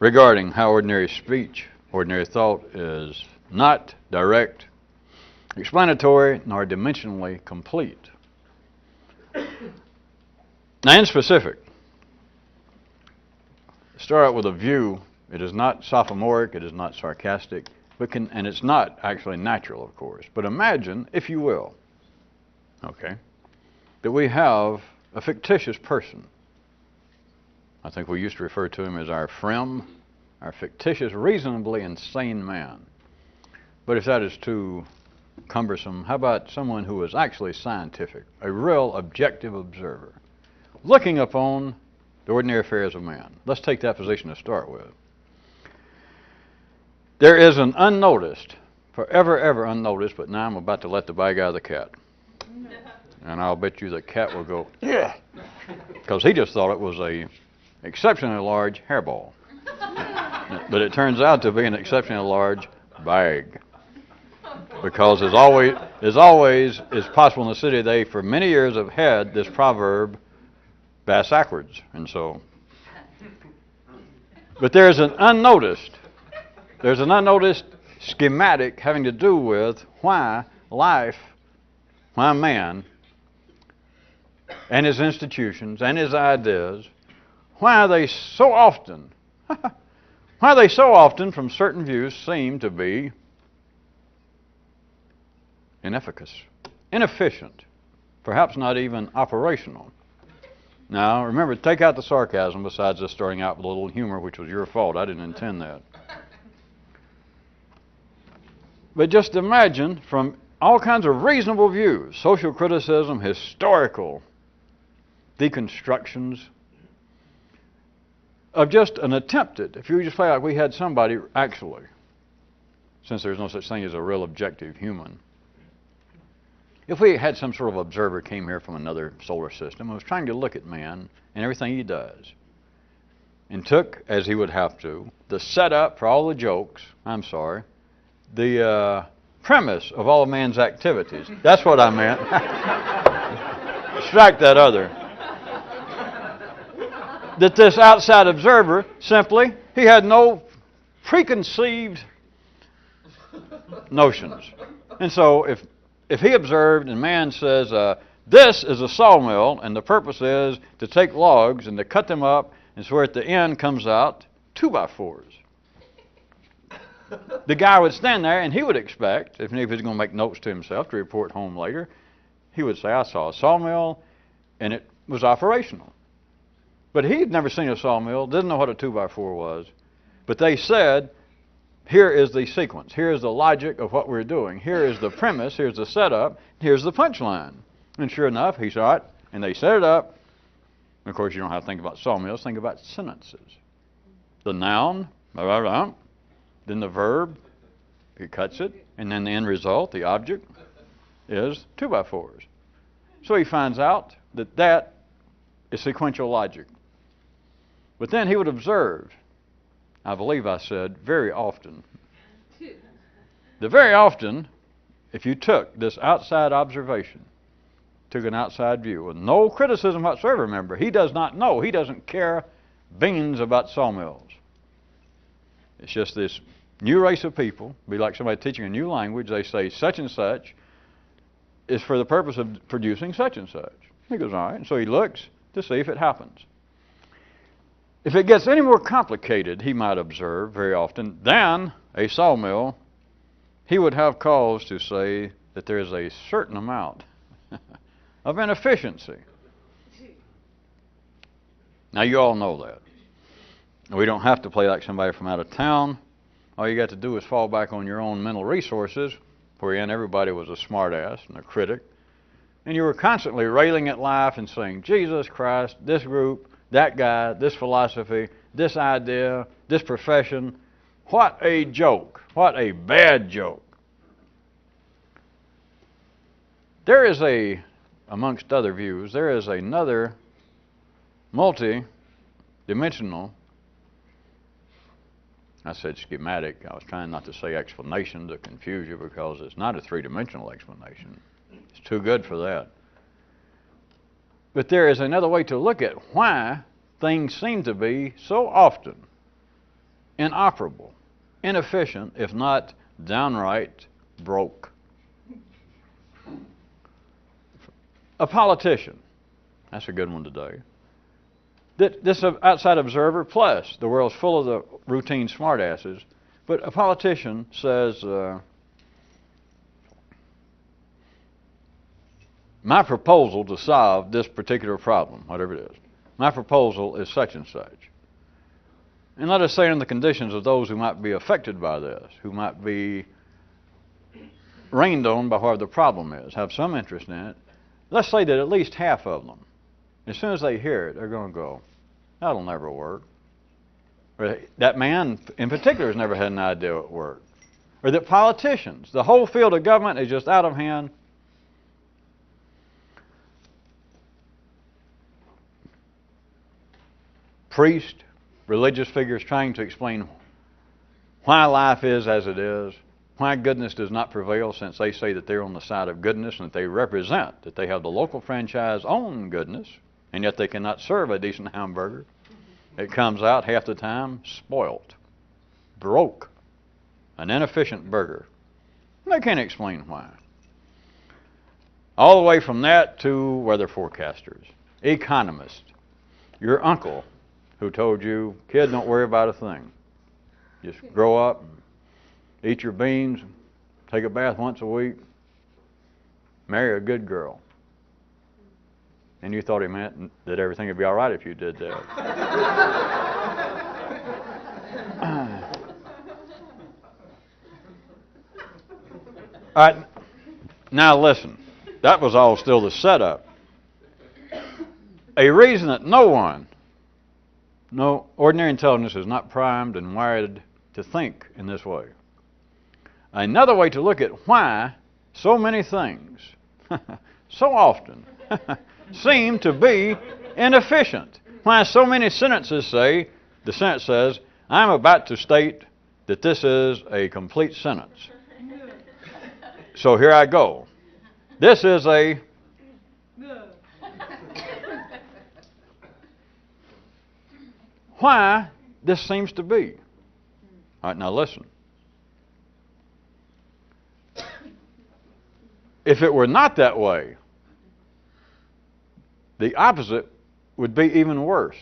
regarding how ordinary speech, ordinary thought is not direct, explanatory, nor dimensionally complete. Now, in specific, start out with a view. It is not sophomoric, it is not sarcastic, and it's not actually natural, of course. But imagine, if you will, okay, that we have a fictitious person. I think we used to refer to him as our friend, our fictitious, reasonably insane man. But if that is too cumbersome, how about someone who is actually scientific, a real objective observer, looking upon the ordinary affairs of man? Let's take that position to start with. There is an unnoticed, forever, ever unnoticed, but now I'm about to let the bag out of the cat. And I'll bet you the cat will go, yeah, because he just thought it was a exceptionally large hairball. But it turns out to be an exceptionally large bag. Because as always is possible in the city, they for many years have had this proverb backwards. And so, but there's an unnoticed schematic having to do with why life, why man and his institutions and his ideas, why they so often from certain views seem to be inefficient, perhaps not even operational. Now, remember, take out the sarcasm besides just starting out with a little humor, which was your fault. I didn't intend that. But just imagine, from all kinds of reasonable views, social criticism, historical deconstructions, of just an attempted, if you just play like we had somebody actually, since there's no such thing as a real objective human, if we had some sort of observer came here from another solar system and was trying to look at man and everything he does, and took, as he would have to, the setup for all the jokes, the premise of all of man's activities. That's what I meant. Strike that other. That this outside observer simply, he had no preconceived notions. And so if he observed and man says, this is a sawmill and the purpose is to take logs and to cut them up, and so at the end comes out 2x4s. The guy would stand there and he would expect, if he was going to make notes to himself to report home later, he would say, I saw a sawmill and it was operational. But he'd never seen a sawmill, didn't know what a 2x4 was. But they said, here is the sequence, here is the logic of what we're doing, here is the premise, here's the setup, here's the punchline. And sure enough, he saw it, and they set it up. And of course, you don't have to think about sawmills, think about sentences. The noun, blah, blah, blah, then the verb, he cuts it, and then the end result, the object, is 2x4s. So he finds out that that is sequential logic. But then he would observe, I believe I said very often, that very often, if you took this outside observation, took an outside view with no criticism whatsoever, remember, he does not know, he doesn't care beans about sawmills. It's just this new race of people, be like somebody teaching a new language, they say such and such is for the purpose of producing such and such. He goes, all right, and so he looks to see if it happens. If it gets any more complicated, he might observe very often, than a sawmill, he would have cause to say that there is a certain amount of inefficiency. Now, you all know that. We don't have to play like somebody from out of town. All you got to do is fall back on your own mental resources, wherein everybody was a smartass and a critic, and you were constantly railing at life and saying, Jesus Christ, this group, that guy, this philosophy, this idea, this profession, what a joke, what a bad joke. There is amongst other views, there is another multi-dimensional, I said schematic, I was trying not to say explanation to confuse you because it's not a three-dimensional explanation. It's too good for that. But there is another way to look at why things seem to be so often inoperable, inefficient, if not downright broke. A politician, that's a good one today. This outside observer, plus the world's full of the routine smartasses, but a politician says, my proposal to solve this particular problem, whatever it is, my proposal is such and such. And let us say in the conditions of those who might be affected by this, who might be rained on by whatever the problem is, have some interest in it, let's say that at least half of them, as soon as they hear it, they're going to go, that'll never work. Or that man in particular has never had an idea it would work. Or that politicians, the whole field of government is just out of hand. Priests, religious figures trying to explain why life is as it is, why goodness does not prevail, since they say that they're on the side of goodness and that they represent, that they have the local franchise on goodness, and yet they cannot serve a decent hamburger. It comes out half the time spoilt, broke, an inefficient burger. They can't explain why. All the way from that to weather forecasters, economists, your uncle who told you, kid, don't worry about a thing. Just grow up, eat your beans, take a bath once a week, marry a good girl. And you thought he meant that everything would be all right if you did that. All right, now listen. That was all still the setup. A reason that no ordinary intelligence is not primed and wired to think in this way. Another way to look at why so many things, so often, seem to be inefficient. Why so many sentences say, the sentence says, I'm about to state that this is a complete sentence. So here I go. This is a... Why this seems to be. All right, now listen. If it were not that way, the opposite would be even worse.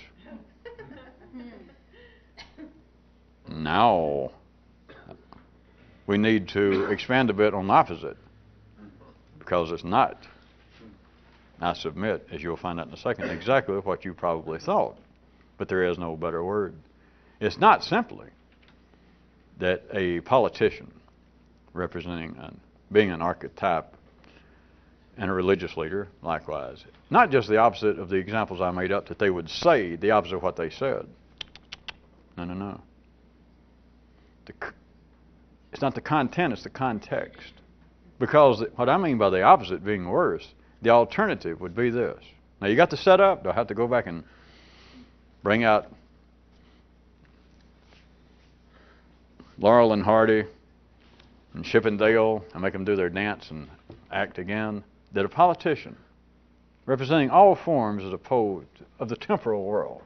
Now, we need to expand a bit on the opposite, because it's not, I submit, as you'll find out in a second, exactly what you probably thought. But there is no better word. It's not simply that a politician representing being an archetype and a religious leader, likewise, not just the opposite of the examples I made up, that they would say the opposite of what they said. No. It's not the content, it's the context. Because what I mean by the opposite being worse, the alternative would be this. Now you got the setup. Do I have to go back and bring out Laurel and Hardy and Chippendale and make them do their dance and act again? That a politician, representing all forms as opposed of the temporal world,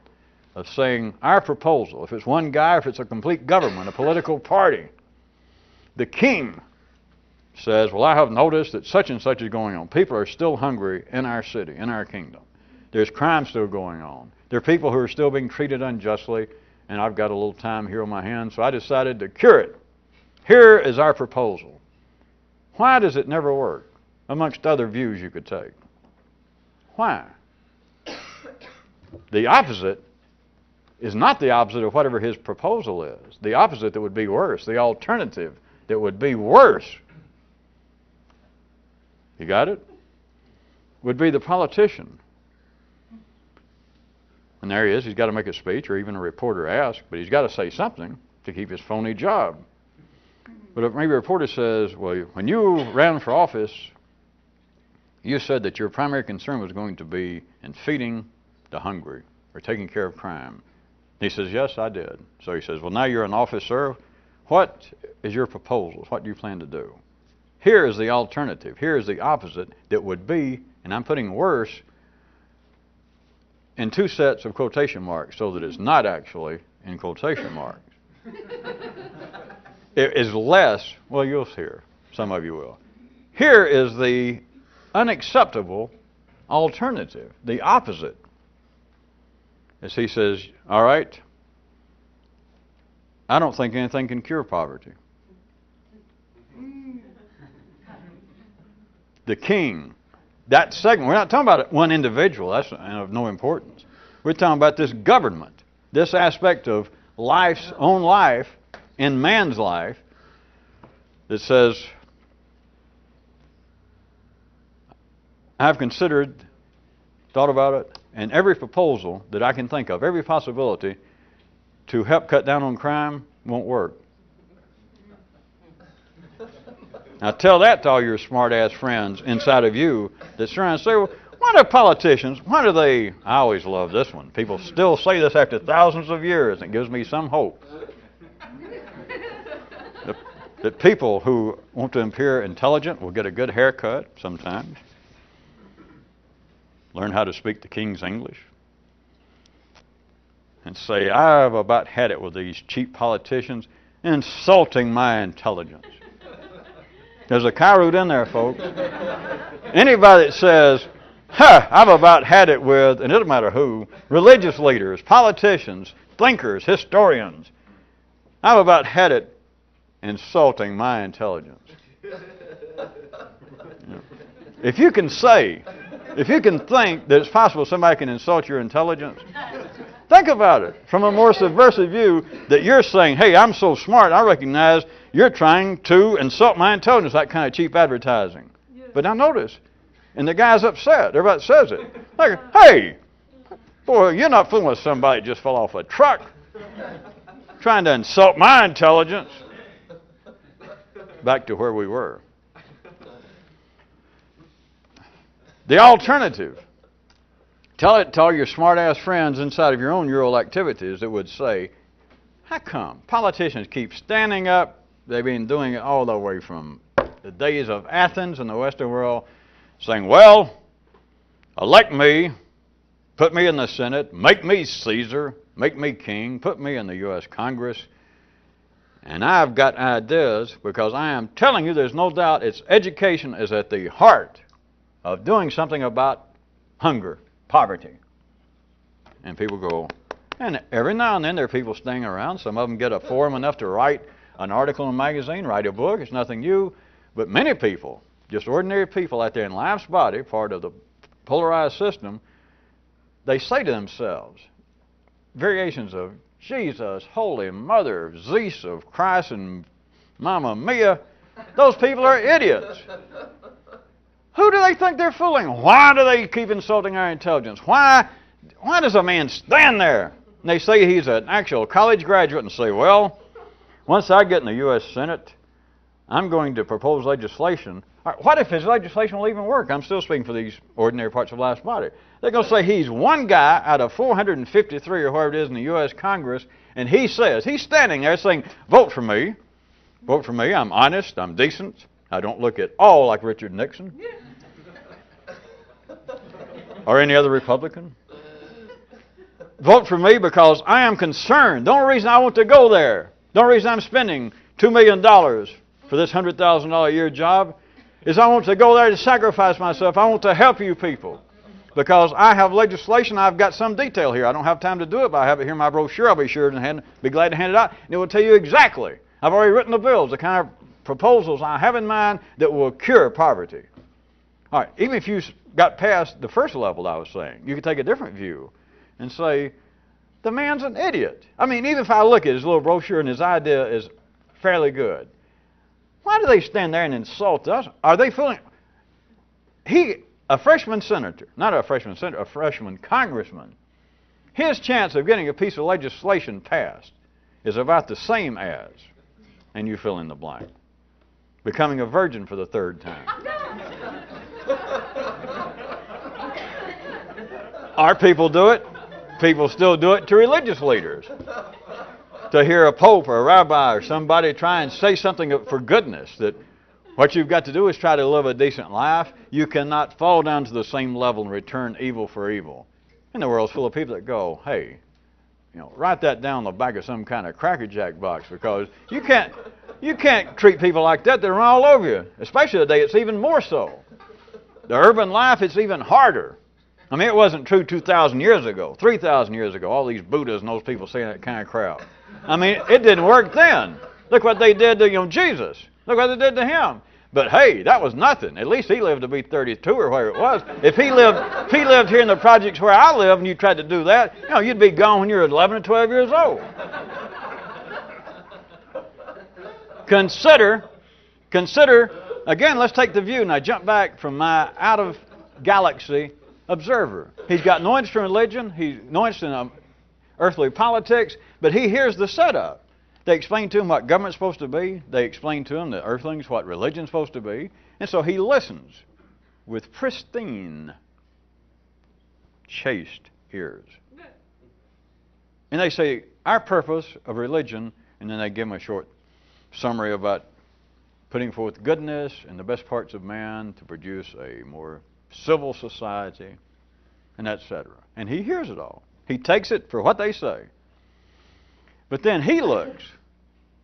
of saying our proposal, if it's one guy, if it's a complete government, a political party, the king says, well, I have noticed that such and such is going on. People are still hungry in our city, in our kingdom. There's crime still going on. There are people who are still being treated unjustly, and I've got a little time here on my hands, so I decided to cure it. Here is our proposal. Why does it never work, amongst other views you could take? Why? The opposite is not the opposite of whatever his proposal is. The opposite that would be worse, the alternative that would be worse, you got it? Would be the politician. And there he is. He's got to make a speech, or even a reporter asks, but he's got to say something to keep his phony job. But if maybe a reporter says, well, when you ran for office, you said that your primary concern was going to be in feeding the hungry or taking care of crime. He says, yes, I did. So he says, well, now you're in office, sir. What is your proposal? What do you plan to do? Here is the alternative. Here is the opposite that would be, and I'm putting worse in two sets of quotation marks so that it's not actually in quotation marks. It is less, well, you'll hear. Some of you will. Here is the unacceptable alternative, the opposite. As he says, all right, I don't think anything can cure poverty. The king, that segment, we're not talking about one individual, that's of no importance. We're talking about this government, this aspect of life's own life, in man's life, that says, I've considered, thought about it, and every proposal that I can think of, every possibility to help cut down on crime won't work. Now tell that to all your smart-ass friends inside of you that's trying to say, well, why do politicians, why do they, I always love this one. People still say this after thousands of years. It gives me some hope. That people who want to appear intelligent will get a good haircut sometimes. Learn how to speak the King's English. And say, I've about had it with these cheap politicians insulting my intelligence. There's a Kairoot in there, folks. Anybody that says, I've about had it with, and it doesn't matter who, religious leaders, politicians, thinkers, historians, I've about had it insulting my intelligence. If you can say, if you can think that it's possible somebody can insult your intelligence, think about it from a more subversive view that you're saying, hey, I'm so smart, I recognize you're trying to insult my intelligence, that kind of cheap advertising. But now notice, and the guy's upset, everybody says it. Like, hey, boy, you're not fooling with somebody that just fell off a truck trying to insult my intelligence. Back to where we were. The alternative. Tell it to all your smart-ass friends inside of your own neural activities that would say, how come politicians keep standing up? They've been doing it all the way from the days of Athens and the Western world, saying, well, elect me, put me in the Senate, make me Caesar, make me king, put me in the U.S. Congress, and I've got ideas because I am telling you there's no doubt education is at the heart of doing something about hunger, poverty. And people go, and every now and then there are people staying around. Some of them get a forum enough to write an article in a magazine, write a book. It's nothing new. But many people, just ordinary people out there in life's body, part of the polarized system, they say to themselves, variations of Jesus, Holy Mother, Zeus of Christ, and Mamma Mia, those people are idiots. Who do they think they're fooling? Why do they keep insulting our intelligence? Why does a man stand there and they say he's an actual college graduate and say, well, once I get in the U.S. Senate, I'm going to propose legislation. What if his legislation will even work? I'm still speaking for these ordinary parts of life's body. They're going to say he's one guy out of 453 or whatever it is in the U.S. Congress, and he says, he's standing there saying, vote for me. Vote for me. I'm honest. I'm decent. I don't look at all like Richard Nixon or any other Republican. Vote for me because I am concerned. The only reason I want to go there, the only reason I'm spending $2 million for this $100,000 a year job is I want to go there to sacrifice myself. I want to help you people because I have legislation. I've got some detail here. I don't have time to do it, but I have it here in my brochure. I'll be sure to be glad to hand it out. And it will tell you exactly. I've already written the bills, the kind of proposals I have in mind that will cure poverty. All right, even if you got past the first level I was saying, you could take a different view and say, the man's an idiot. I mean, even if I look at his little brochure and his idea is fairly good, why do they stand there and insult us? Are they fooling? A freshman senator, not a freshman senator, a freshman congressman, his chance of getting a piece of legislation passed is about the same as, and you fill in the blank, becoming a virgin for the third time. Our people do it. People still do it to religious leaders. To hear a pope or a rabbi or somebody try and say something for goodness, that what you've got to do is try to live a decent life. You cannot fall down to the same level and return evil for evil. And the world's full of people that go, hey, write that down on the back of some kind of Cracker Jack box, because you can't treat people like that. They're all over you. Especially today, it's even more so. The urban life, it's even harder. I mean, it wasn't true 2,000 years ago, 3,000 years ago. All these Buddhas and those people saying that kind of crap. I mean, it didn't work then. Look what they did to Jesus. Look what they did to him. But hey, that was nothing. At least he lived to be 32 or whatever it was. If he lived here in the projects where I live, and you tried to do that, you'd be gone when you were 11 or 12 years old. Consider, again, let's take the view. Now jump back from my out-of-galaxy observer. He's got no interest in religion. He's no interest in earthly politics, but he hears the setup. They explain to him what government's supposed to be. They explain to him, the earthlings, what religion's supposed to be. And so he listens with pristine, chaste ears. And they say, our purpose of religion, and then they give him a short summary about putting forth goodness and the best parts of man to produce a more civil society, and etc. And he hears it all. He takes it for what they say. But then he looks,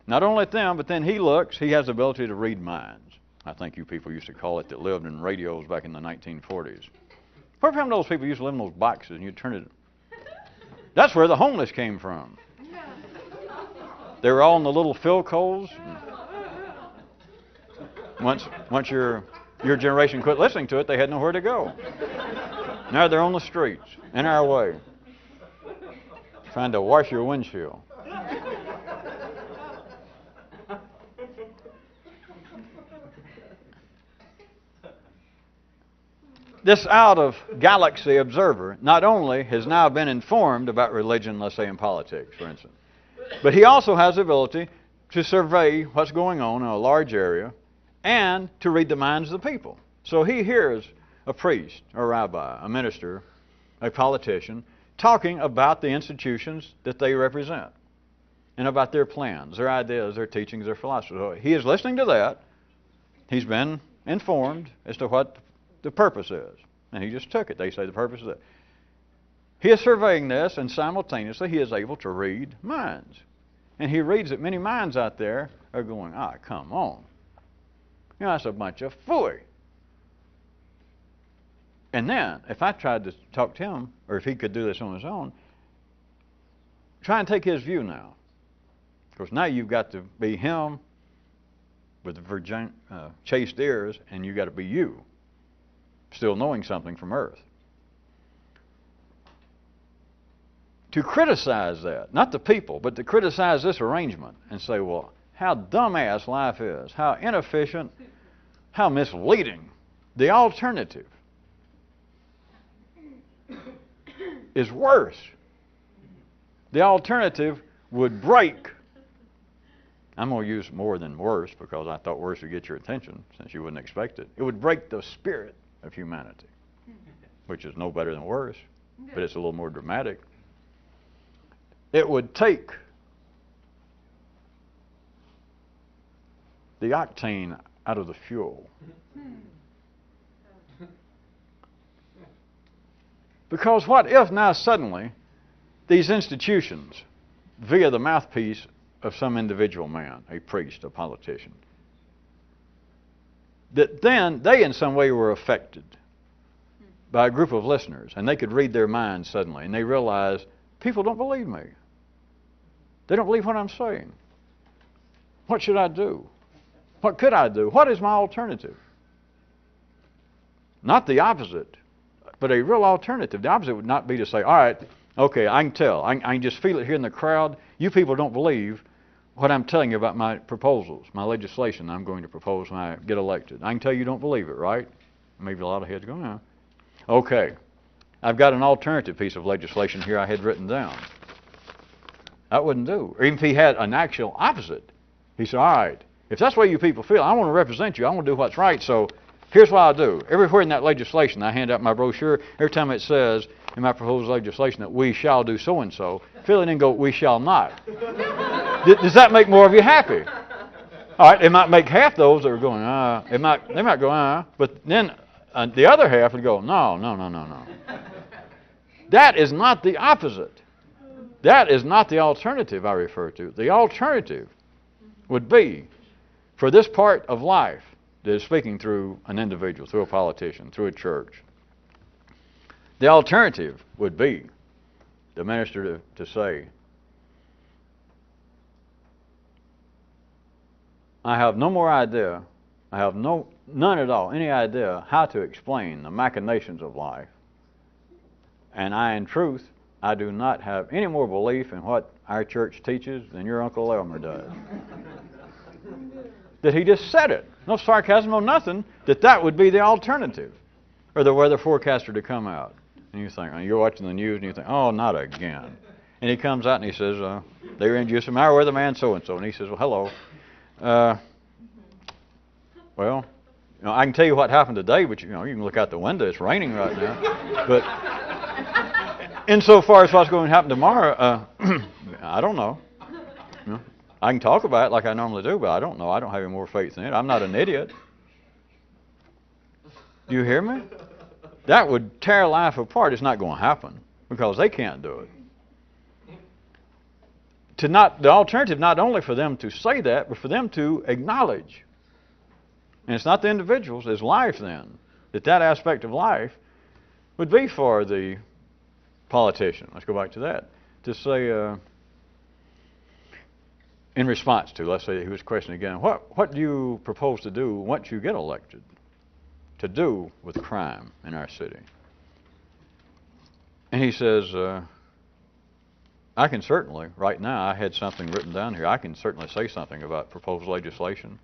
not only at them, but then he looks, he has the ability to read minds. I think you people used to call it that lived in radios back in the 1940s. What happened to those people used to live in those boxes and you'd turn it? That's where the homeless came from. They were all in the little Philcos. Once your generation quit listening to it, they had nowhere to go. Now they're on the streets, in our way, trying to wash your windshield. This out-of-galaxy observer not only has now been informed about religion, let's say in politics, for instance, but he also has the ability to survey what's going on in a large area and to read the minds of the people. So he hears a priest, a rabbi, a minister, a politician, talking about the institutions that they represent and about their plans, their ideas, their teachings, their philosophy. So he is listening to that. He's been informed as to what the purpose is. And he just took it. They say the purpose is that. He is surveying this, and simultaneously he is able to read minds. And he reads that many minds out there are going, come on. That's a bunch of phooey. And then, if I tried to talk to him, or if he could do this on his own, try and take his view now. Because now you've got to be him with the chaste ears, and you've got to be you, still knowing something from earth. To criticize that, not the people, but to criticize this arrangement and say, well, how dumbass life is, how inefficient, how misleading. The alternative is worse. The alternative would break. I'm going to use more than worse because I thought worse would get your attention since you wouldn't expect it. It would break the spirit of humanity, which is no better than worse, but it's a little more dramatic. It would take the octane out of the fuel. Because what if now suddenly these institutions, via the mouthpiece of some individual man, a priest, a politician, that then they in some way were affected by a group of listeners, and they could read their minds suddenly, and they realized, people don't believe me. They don't believe what I'm saying. What should I do? What could I do? What is my alternative? Not the opposite, but a real alternative. The opposite would not be to say, all right, okay, I can tell. I can just feel it here in the crowd. You people don't believe what I'm telling you about my proposals, my legislation I'm going to propose when I get elected. I can tell you don't believe it, right? Maybe a lot of heads go, no. Okay, I've got an alternative piece of legislation here I had written down. That wouldn't do. Or even if he had an actual opposite, he said, all right, if that's the way you people feel, I want to represent you. I want to do what's right. So here's what I'll do. Everywhere in that legislation, I hand out my brochure. Every time it says in my proposed legislation that we shall do so-and-so, fill it in and go, we shall not. Does that make more of you happy? All right, it might make half those that are going, they might go, but then the other half would go, no. That is not the opposite. That is not the alternative I refer to. The alternative would be for this part of life that is speaking through an individual, through a politician, through a church. The alternative would be the minister to say, I have no more idea, I have none at all, any idea how to explain the machinations of life. And in truth, I do not have any more belief in what our church teaches than your Uncle Elmer does. That he just said it. No sarcasm, no nothing. That would be the alternative. Or the weather forecaster to come out. And you think, you're watching the news and you think, oh, not again. And he comes out and he says, they introduce him, our weatherman so-and-so. And he says, well, hello. Well, I can tell you what happened today, but you can look out the window. It's raining right now. But insofar as what's going to happen tomorrow, I don't know. I can talk about it like I normally do, but I don't know. I don't have any more faith in it. I'm not an idiot. Do you hear me? That would tear life apart. It's not going to happen because they can't do it. The alternative, not only for them to say that, but for them to acknowledge. And it's not the individuals, it's life then. That aspect of life would be for the politician. Let's go back to that. To say, in response to, let's say he was questioning again, what do you propose to do once you get elected? To do with crime in our city? And he says, I can certainly, right now, I had something written down here, I can certainly say something about proposed legislation.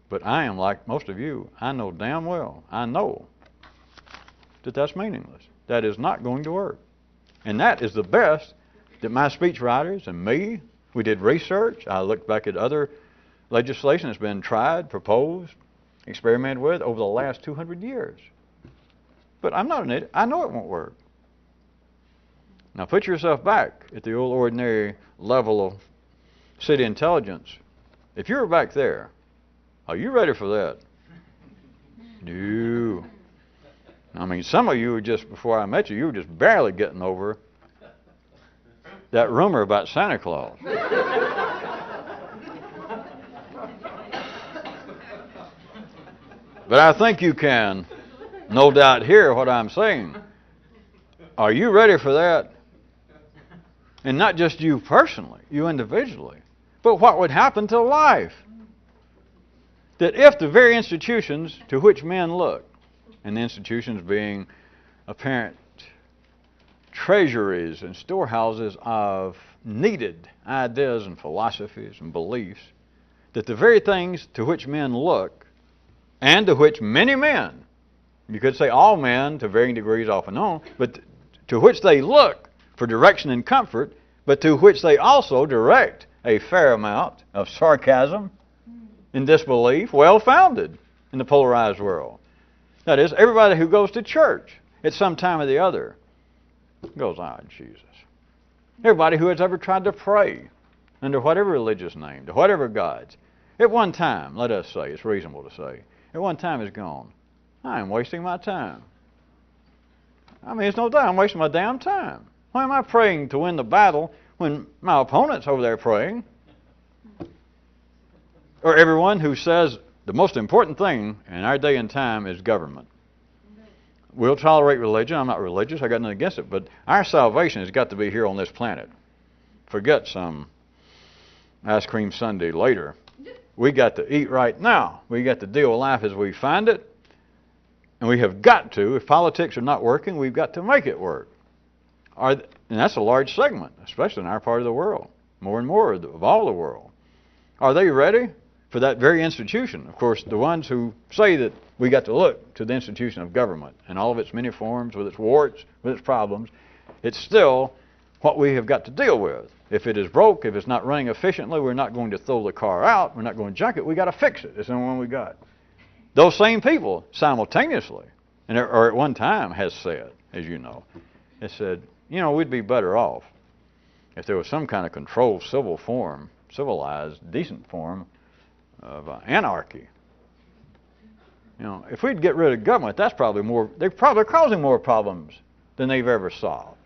But I am like most of you, I know damn well, I know that that's meaningless. That is not going to work. And that is the best that my speechwriters and me, we did research. I looked back at other legislation that's been tried, proposed, experimented with over the last 200 years. But I'm not an idiot. I know it won't work. Now put yourself back at the old ordinary level of city intelligence. If you were back there, are you ready for that? No. I mean, some of you were just, before I met you, you were just barely getting over that rumor about Santa Claus. But I think you can, no doubt, hear what I'm saying. Are you ready for that? And not just you personally, you individually, but what would happen to life? That if the very institutions to which men look, and the institutions being apparent treasuries and storehouses of needed ideas and philosophies and beliefs, that the very things to which men look, and to which many men, you could say all men to varying degrees off and on, but to which they look for direction and comfort, but to which they also direct a fair amount of sarcasm and disbelief, well-founded in the polarized world. That is, everybody who goes to church at some time or the other goes, Jesus. Everybody who has ever tried to pray under whatever religious name, to whatever gods, at one time, let us say, it's reasonable to say, at one time is gone. I am wasting my time. I mean, it's no doubt I'm wasting my damn time. Why am I praying to win the battle when my opponent's over there praying? Or everyone who says the most important thing in our day and time is government. We'll tolerate religion. I'm not religious. I got nothing against it. But our salvation has got to be here on this planet. Forget some ice cream sundae later. We got to eat right now. We got to deal with life as we find it. And we have got to, if politics are not working, we've got to make it work. And that's a large segment, especially in our part of the world. More and more of all the world. Are they ready for that very institution? Of course, the ones who say that we got to look to the institution of government and all of its many forms, with its warts, with its problems, it's still what we have got to deal with. If it is broke, if it's not running efficiently, we're not going to throw the car out, we're not going to junk it, we got to fix it. It's the only one we got. Those same people simultaneously, or at one time has said, as you know, has said, we'd be better off if there was some kind of controlled civilized, decent form of anarchy. If we'd get rid of government, that's probably more, they're probably causing more problems than they've ever solved.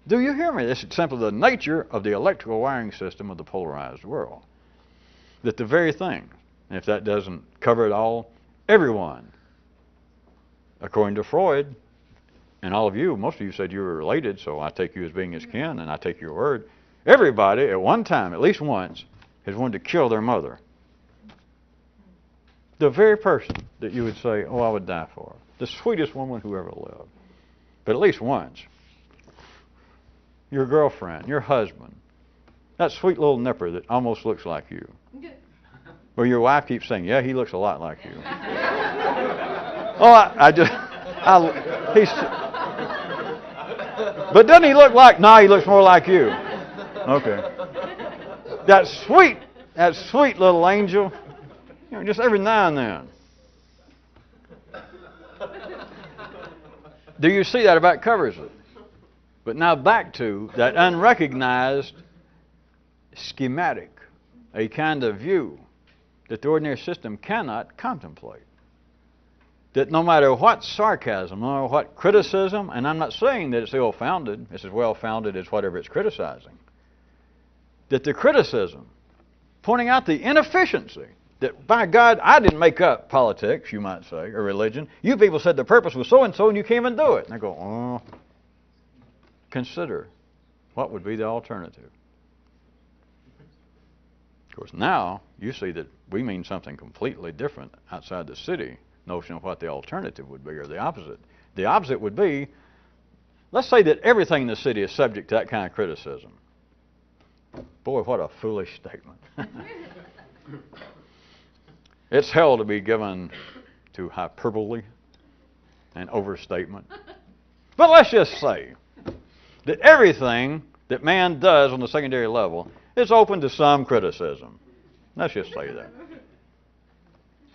Do you hear me? This is simply the nature of the electrical wiring system of the polarized world. That the very thing, and if that doesn't cover it all, everyone, according to Freud, and all of you, most of you said you were related, so I take you as being his kin, and I take your word. Everybody, at one time, at least once, has wanted to kill their mother. The very person that you would say, oh, I would die for. The sweetest woman who ever lived. But at least once. Your girlfriend, your husband, that sweet little nipper that almost looks like you. Or your wife keeps saying, yeah, he looks a lot like you. But doesn't he look like, no, he looks more like you. Okay. That sweet little angel, just every now and then. Do you see that about covers it? But now back to that unrecognized schematic, a kind of view that the ordinary system cannot contemplate. That no matter what sarcasm, no matter what criticism, and I'm not saying that it's ill-founded, it's as well-founded as whatever it's criticizing, that the criticism, pointing out the inefficiency, that by God, I didn't make up politics, you might say, or religion. You people said the purpose was so-and-so and you can't even do it. And I go, oh, consider what would be the alternative. Of course, now you see that we mean something completely different outside the city notion of what the alternative would be, or the opposite. The opposite would be, let's say that everything in the city is subject to that kind of criticism. Boy, what a foolish statement. It's hell to be given to hyperbole and overstatement. But let's just say that everything that man does on the secondary level is open to some criticism. Let's just say that.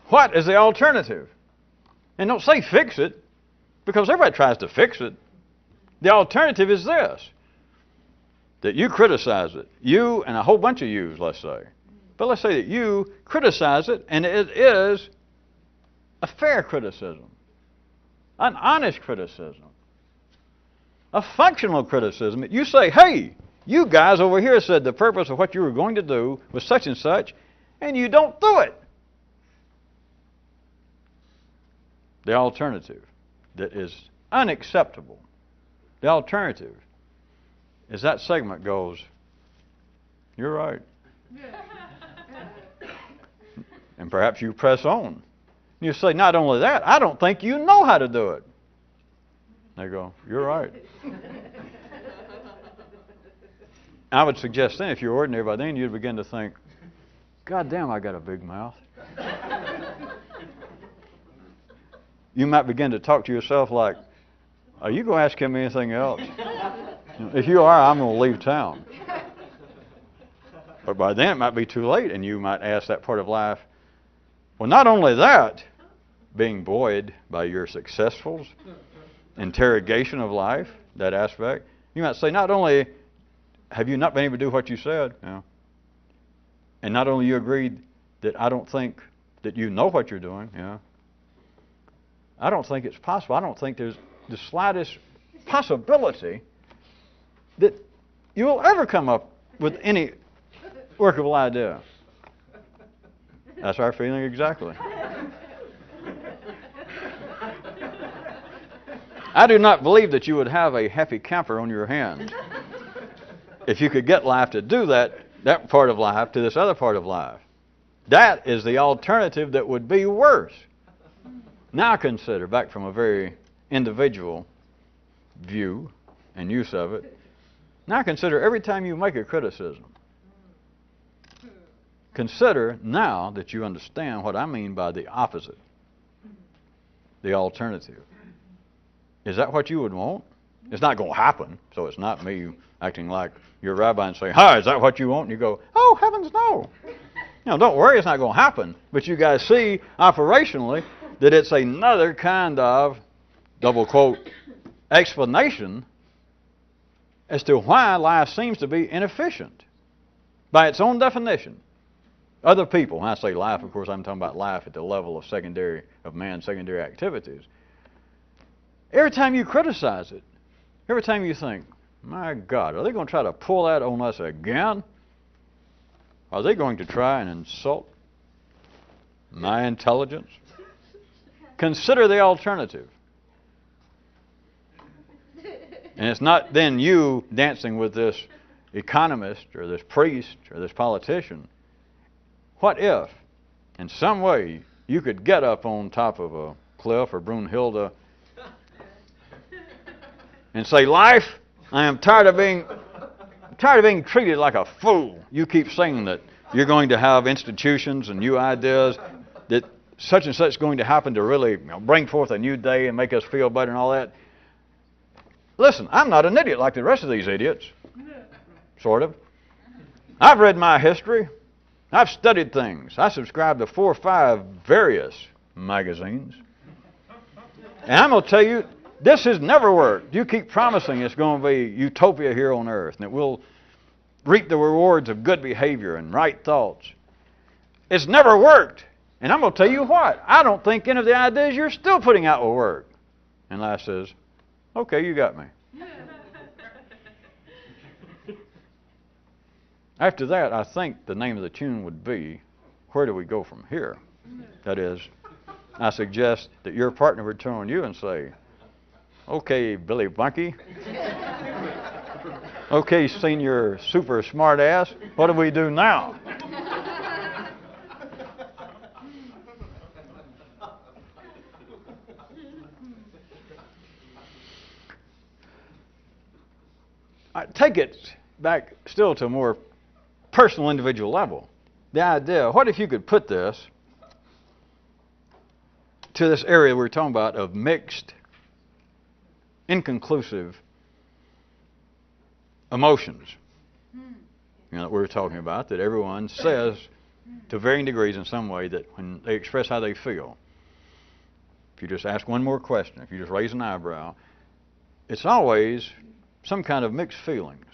What is the alternative? And don't say fix it, because everybody tries to fix it. The alternative is this, that you criticize it. You and a whole bunch of yous, let's say. But let's say that you criticize it, and it is a fair criticism, an honest criticism, a functional criticism. You say, hey, you guys over here said the purpose of what you were going to do was such and such, and you don't do it. The alternative that is unacceptable, the alternative is that segment goes, you're right. And perhaps you press on. You say, not only that, I don't think you know how to do it. They go, you're right. I would suggest then, if you're ordinary by then, you'd begin to think, God damn, I got a big mouth. You might begin to talk to yourself like, are you going to ask him anything else? If you are, I'm going to leave town. But by then it might be too late, and you might ask that part of life, well, not only that, being buoyed by your successfuls, interrogation of life, that aspect, you might say, not only have you not been able to do what you said, and not only you agreed that I don't think that you know what you're doing, I don't think it's possible. I don't think there's the slightest possibility that you will ever come up with any workable idea. That's our feeling exactly. I do not believe that you would have a happy camper on your hands if you could get life to do that part of life to this other part of life. That is the alternative that would be worse. Now consider, back from a very individual view and use of it, now consider every time you make a criticism, consider now that you understand what I mean by the opposite, the alternative. Is that what you would want? It's not going to happen, so it's not me acting like your rabbi and saying, hi, is that what you want? And you go, oh, heavens no. Don't worry, it's not going to happen. But you guys see operationally that it's another kind of, double quote, explanation as to why life seems to be inefficient by its own definition. Other people, when I say life, of course, I'm talking about life at the level of man's secondary activities. Every time you criticize it, every time you think, My God, are they going to try to pull that on us again? Are they going to try and insult my intelligence? Consider the alternative. And it's not then you dancing with this economist or this priest or this politician. What if, in some way, you could get up on top of a cliff or Brunhilde and say, "Life, I am tired of being treated like a fool. You keep saying that you're going to have institutions and new ideas, that such and such is going to happen to really bring forth a new day and make us feel better and all that. Listen, I'm not an idiot like the rest of these idiots. Sort of. I've read my history. I've studied things. I subscribe to 4 or 5 various magazines. And I'm going to tell you, this has never worked. You keep promising it's going to be utopia here on earth and that we'll reap the rewards of good behavior and right thoughts. It's never worked. And I'm going to tell you what. I don't think any of the ideas you're still putting out will work. And Life says, "Okay, you got me." After that, I think the name of the tune would be, "Where do we go from here?" That is, I suggest that your partner would turn on you and say, "Okay, Billy Bunky. Okay, senior super smart ass. What do we do now?" I take it back still to a more personal, individual level. The idea, what if you could put this to this area we're talking about of mixed, inconclusive emotions? You know, that we're talking about, that everyone says to varying degrees in some way that when they express how they feel, if you just ask one more question, if you just raise an eyebrow, it's always some kind of mixed feelings,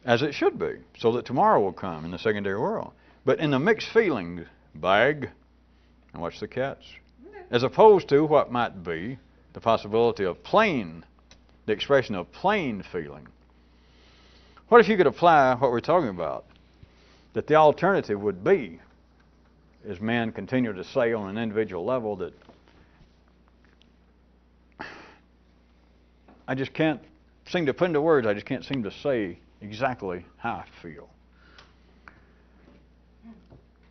as it should be, so that tomorrow will come in the secondary world. But in the mixed feelings bag, and watch the cats, as opposed to what might be the possibility of plain, the expression of plain feeling. What if you could apply what we're talking about? That the alternative would be, as men continue to say on an individual level, that I just can't seem to put into words, I just can't seem to say exactly how I feel.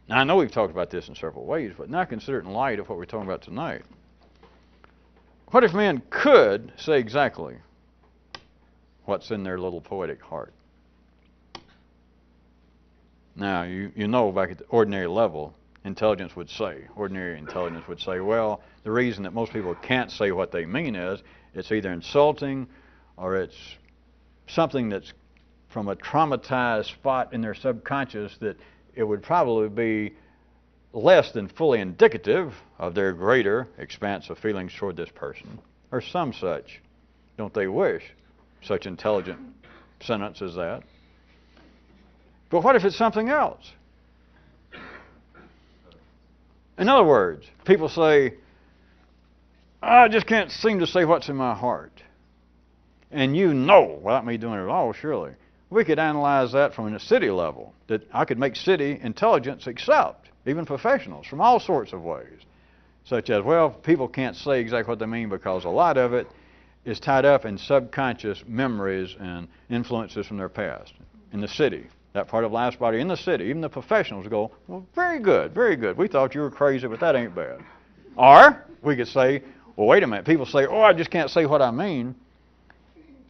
Now, I know we've talked about this in several ways, but now consider it in light of what we're talking about tonight. What if men could say exactly what's in their little poetic heart? Now, you know, back at the ordinary level, ordinary intelligence would say, well, the reason that most people can't say what they mean is it's either insulting or it's something that's from a traumatized spot in their subconscious that it would probably be less than fully indicative of their greater expanse of feelings toward this person, or some such. Don't they wish such intelligent sentence as that? But what if it's something else? In other words, people say, I just can't seem to say what's in my heart. And you know, without me doing it at all, surely, we could analyze that from a city level, that I could make city intelligence accept, even professionals, from all sorts of ways. Such as, well, people can't say exactly what they mean because a lot of it is tied up in subconscious memories and influences from their past. In the city, that part of life's body in the city, even the professionals go, well, very good, very good. We thought you were crazy, but that ain't bad. Or we could say, well, wait a minute. People say, oh, I just can't say what I mean.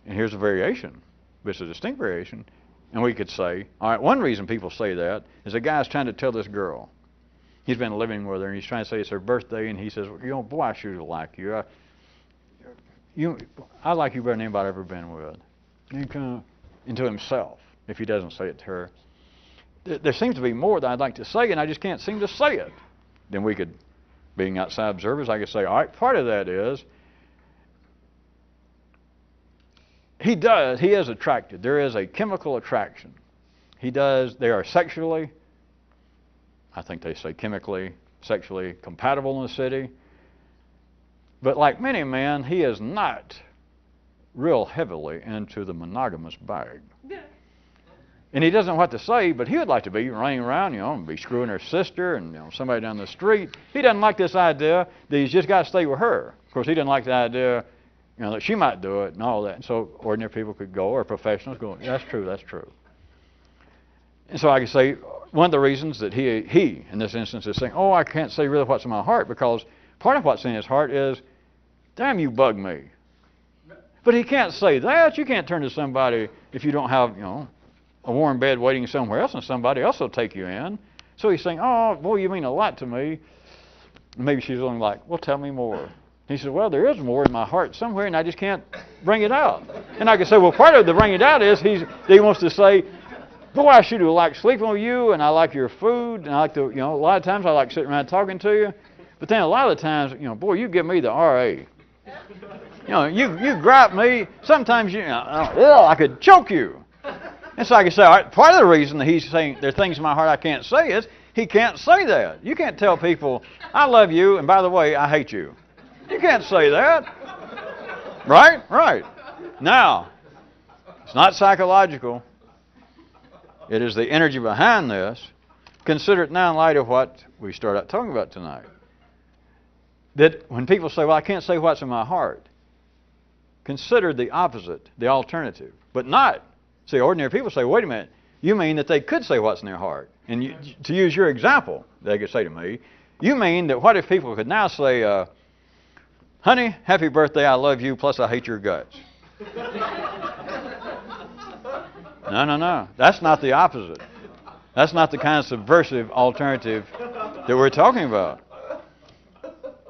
And here's a variation. But it's a distinct variation. And we could say, all right, one reason people say that is a guy's trying to tell this girl. He's been living with her, and he's trying to say it's her birthday, and he says, well, you know, boy, I sure like you. I like you better than anybody I've ever been with. And kind of into himself, if he doesn't say it to her. There seems to be more that I'd like to say, and I just can't seem to say it. Then we could, being outside observers, I could say, all right, part of that is he is attracted. There is a chemical attraction. They are sexually, I think they say chemically, sexually compatible in the city. But like many men, he is not real heavily into the monogamous bag. And he doesn't know what to say, but he would like to be running around, and be screwing her sister and, somebody down the street. He doesn't like this idea that he's just got to stay with her. Of course, he doesn't like the idea, that she might do it and all that. And so ordinary people could go, or professionals go, that's true, that's true. And so I can say one of the reasons that he, in this instance, is saying, I can't say really what's in my heart, because part of what's in his heart is, damn, you bug me. But he can't say that. You can't turn to somebody if you don't have, a warm bed waiting somewhere else, and somebody else will take you in. So he's saying, boy, you mean a lot to me. And maybe she's only like, well, tell me more. He said, well, there is more in my heart somewhere, and I just can't bring it out. And I can say, well, part of the bring it out is he wants to say, boy, I sure do like sleeping with you, and I like your food, and I like to, a lot of times I like sitting around talking to you. But then a lot of the times, boy, you give me the RA. You gripe me. Sometimes, I could choke you. And so I can say, all right, part of the reason that he's saying there are things in my heart I can't say is he can't say that. You can't tell people, I love you, and by the way, I hate you. You can't say that. Right? Right. Now, it's not psychological. It is the energy behind this. Consider it now in light of what we started out talking about tonight. That when people say, well, I can't say what's in my heart, consider the opposite, the alternative. But not, see, ordinary people say, wait a minute, you mean that they could say what's in their heart? And to use your example, they could say to me, you mean that what if people could now say, honey, happy birthday, I love you, plus I hate your guts. No. That's not the opposite. That's not the kind of subversive alternative that we're talking about.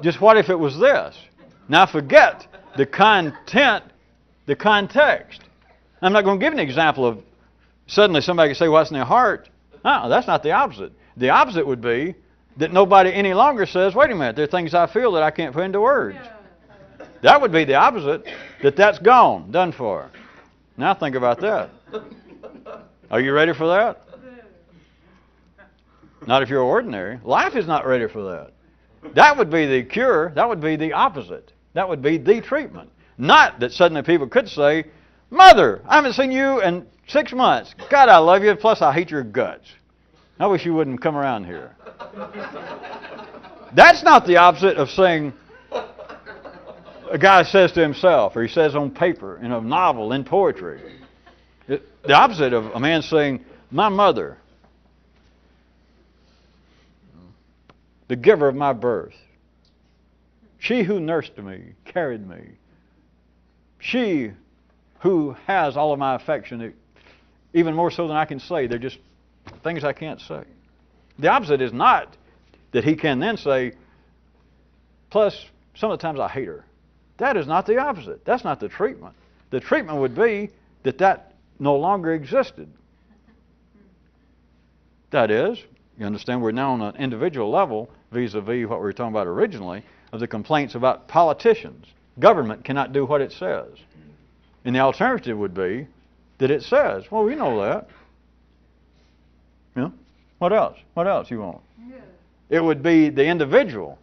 Just what if it was this? Now forget the content, the context. I'm not going to give an example of suddenly somebody can say what's in their heart. No, that's not the opposite. The opposite would be that nobody any longer says, wait a minute, there are things I feel that I can't put into words. That would be the opposite, that's gone, done for. Now think about that. Are you ready for that? Not if you're ordinary. Life is not ready for that. That would be the cure. That would be the opposite. That would be the treatment. Not that suddenly people could say, Mother, I haven't seen you in 6 months. God, I love you, plus I hate your guts. I wish you wouldn't come around here. That's not the opposite of saying, a guy says to himself, or he says on paper, in a novel, in poetry. The opposite of a man saying, my mother, the giver of my birth, she who nursed me, carried me, she who has all of my affection, even more so than I can say. They're just things I can't say. The opposite is not that he can then say, plus some of the times I hate her. That is not the opposite. That's not the treatment. The treatment would be that no longer existed. That is, you understand, we're now on an individual level vis-a-vis what we were talking about originally of the complaints about politicians. Government cannot do what it says. And the alternative would be that it says, well, we know that. What else? What else you want? Yeah. It would be the individual.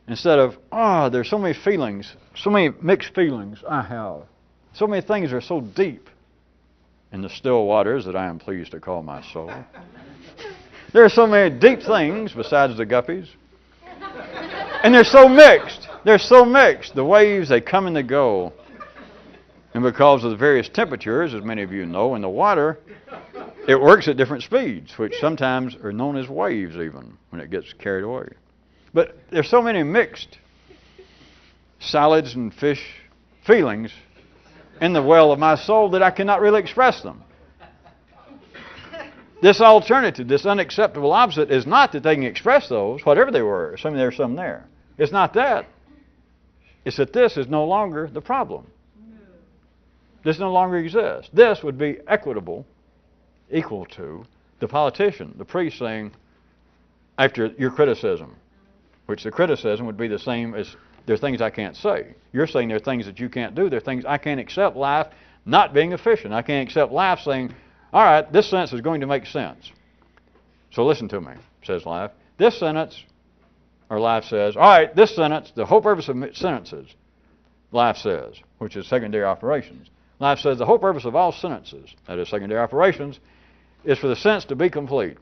Instead of, there's so many feelings, so many mixed feelings I have. So many things are so deep in the still waters that I am pleased to call my soul. There are so many deep things besides the guppies. And they're so mixed. They're so mixed. The waves, they come and they go. And because of the various temperatures, as many of you know, in the water, it works at different speeds, which sometimes are known as waves even, when it gets carried away. But there's so many mixed solids and fish feelings in the well of my soul that I cannot really express them. This alternative, this unacceptable opposite, is not that they can express those, whatever they were. There's some there. It's not that. It's that this is no longer the problem. This no longer exists. This would be equal to the politician, the priest saying, after your criticism, which the criticism would be the same as there are things I can't say. You're saying there are things that you can't do. There are things I can't accept life not being efficient. I can't accept life saying, all right, this sentence is going to make sense. So listen to me, says life. This sentence, or life says, all right, this sentence, the whole purpose of sentences life says, which is secondary operations. Life says the whole purpose of all sentences, that is secondary operations, is for the sense to be complete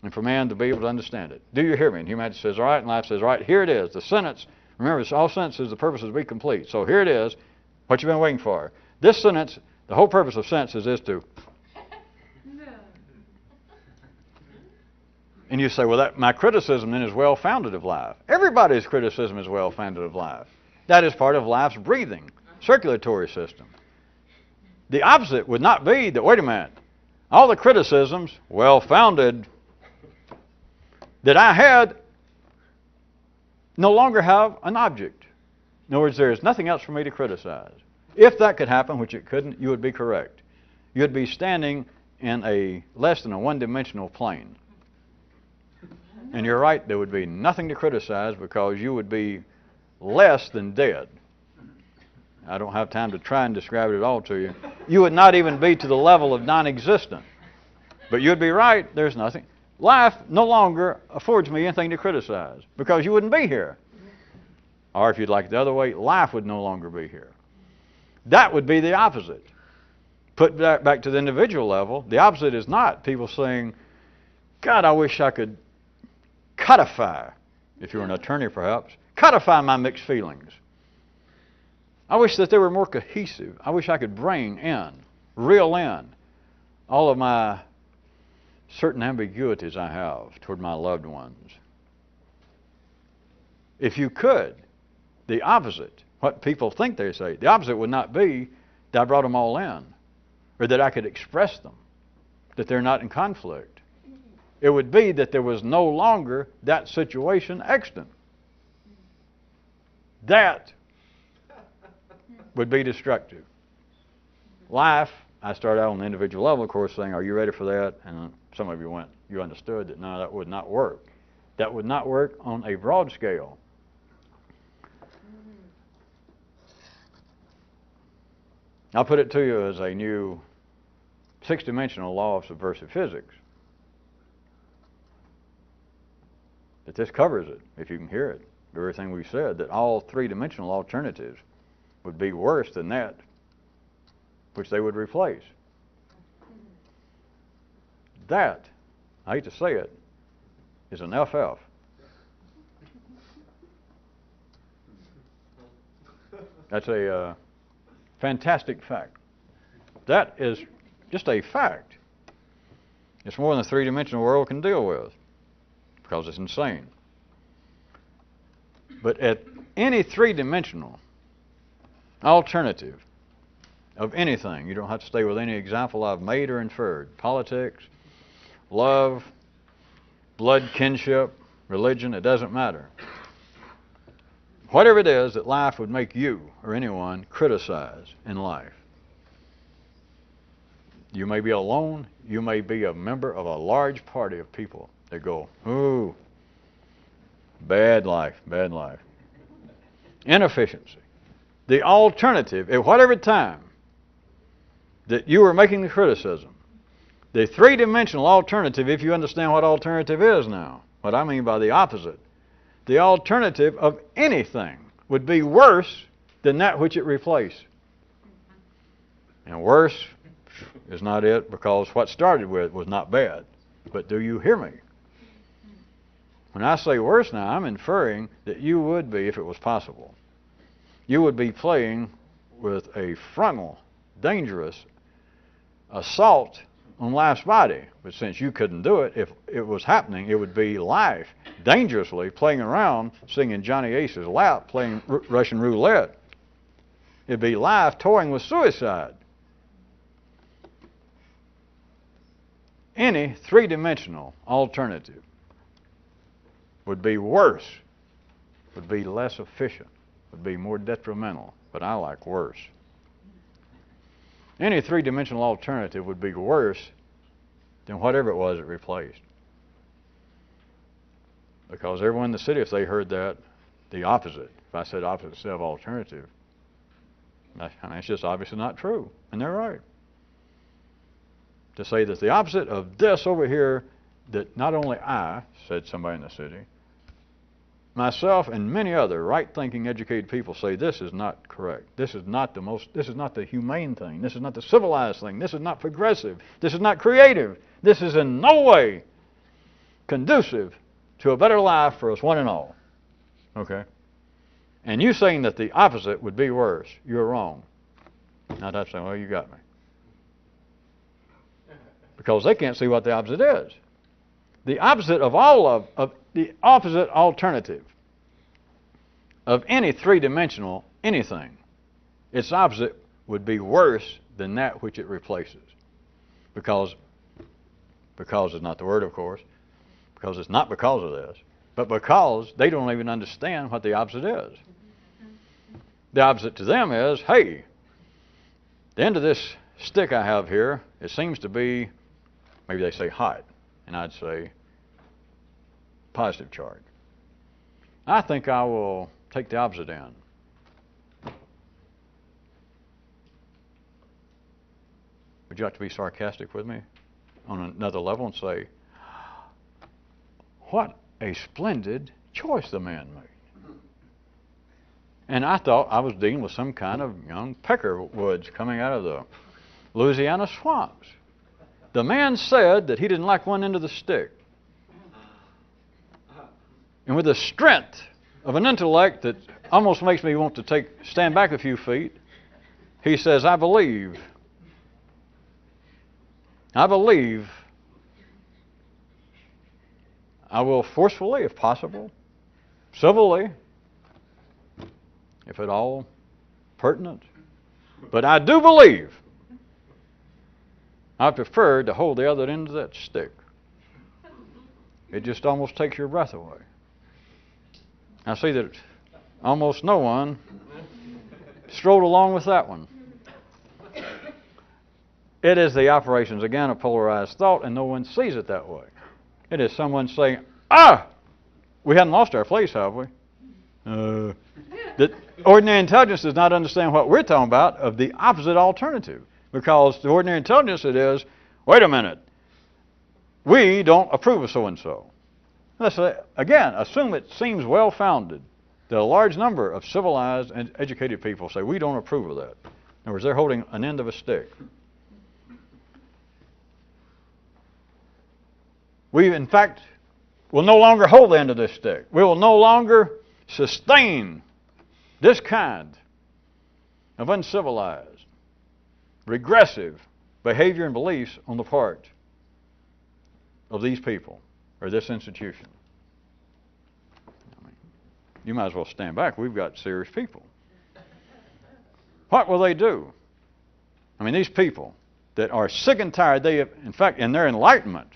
and for man to be able to understand it. Do you hear me? And humanity says, all right, and life says, all right, here it is. The sentence, remember, it's all sentences, the purpose is to be complete. So here it is, what you've been waiting for. This sentence, the whole purpose of sentences is to... And you say, well, that my criticism then is well-founded of life. Everybody's criticism is well-founded of life. That is part of life's breathing, circulatory system. The opposite would not be that, wait a minute, all the criticisms, well-founded, that I had no longer have an object. In other words, there is nothing else for me to criticize. If that could happen, which it couldn't, you would be correct. You'd be standing in a less than a one-dimensional plane. And you're right, there would be nothing to criticize because you would be less than dead. I don't have time to try and describe it all to you. You would not even be to the level of non-existent. But you'd be right, there's nothing. Life no longer affords me anything to criticize because you wouldn't be here. Or if you'd like it the other way, life would no longer be here. That would be the opposite. Put that back to the individual level, the opposite is not people saying, God, I wish I could codify, if you're an attorney perhaps, codify my mixed feelings. I wish that they were more cohesive. I wish I could bring in, reel in, all of my certain ambiguities I have toward my loved ones. If you could, the opposite, what people think they say, the opposite would not be that I brought them all in, or that I could express them, that they're not in conflict. It would be that there was no longer that situation extant. That would be destructive. Life, I started out on the individual level, of course, saying, are you ready for that? And some of you you understood that, no, that would not work. That would not work on a broad scale. I'll put it to you as a new six-dimensional law of subversive physics. That this covers it, if you can hear it, everything we said, that all three-dimensional alternatives would be worse than that which they would replace. That, I hate to say it, is an FF. That's a fantastic fact. That is just a fact. It's more than the three-dimensional world can deal with because it's insane. But at any three-dimensional alternative of anything, you don't have to stay with any example I've made or inferred, politics, love, blood kinship, religion, it doesn't matter. Whatever it is that life would make you or anyone criticize in life. You may be alone, you may be a member of a large party of people that go, ooh, bad life, bad life. Inefficiency. The alternative, at whatever time that you were making the criticism, the three-dimensional alternative, if you understand what alternative is now, what I mean by the opposite, the alternative of anything would be worse than that which it replaced. And worse is not it, because what started with was not bad. But do you hear me? When I say worse now, I'm inferring that you would be, if it was possible, you would be playing with a frontal, dangerous assault on life's body. But since you couldn't do it, if it was happening, it would be life dangerously playing around, singing Johnny Ace's lap, playing Russian roulette. It'd be life toying with suicide. Any three-dimensional alternative would be worse, would be less efficient, would be more detrimental, but I like worse. Any three-dimensional alternative would be worse than whatever it was it replaced. Because everyone in the city, if they heard that, the opposite, if I said opposite instead of alternative, I mean, it's just obviously not true, and they're right. To say that the opposite of this over here, that not only I, said somebody in the city, myself and many other right-thinking, educated people say this is not correct. This is not the humane thing. This is not the civilized thing. This is not progressive. This is not creative. This is in no way conducive to a better life for us one and all. Okay? And you saying that the opposite would be worse, you're wrong. Now that's saying, well, you got me. Because they can't see what the opposite is. The opposite of the opposite alternative of any three-dimensional anything, its opposite would be worse than that which it replaces. Because is not the word, of course, because it's not because of this, but because they don't even understand what the opposite is. The opposite to them is, hey, the end of this stick I have here, it seems to be, maybe they say hot, and I'd say positive charge. I think I will take the opposite end. Would you like to be sarcastic with me on another level and say, what a splendid choice the man made? And I thought I was dealing with some kind of young peckerwoods coming out of the Louisiana swamps. The man said that he didn't like one end of the stick. And with the strength of an intellect that almost makes me want to stand back a few feet, he says, I believe I will forcefully, if possible, civilly, if at all pertinent, but I do believe I prefer to hold the other end of that stick. It just almost takes your breath away. I see that almost no one strolled along with that one. It is the operations, again, of polarized thought, and no one sees it that way. It is someone saying, we hadn't lost our place, have we? That ordinary intelligence does not understand what we're talking about of the opposite alternative. Because the ordinary intelligence it is, wait a minute, we don't approve of so-and-so. Let's again, assume it seems well-founded that a large number of civilized and educated people say, we don't approve of that. In other words, they're holding an end of a stick. We, in fact, will no longer hold the end of this stick. We will no longer sustain this kind of uncivilized, regressive behavior and beliefs on the part of these people or this institution. You might as well stand back. We've got serious people. What will they do? I mean, these people that are sick and tired, they have, in fact, in their enlightenment,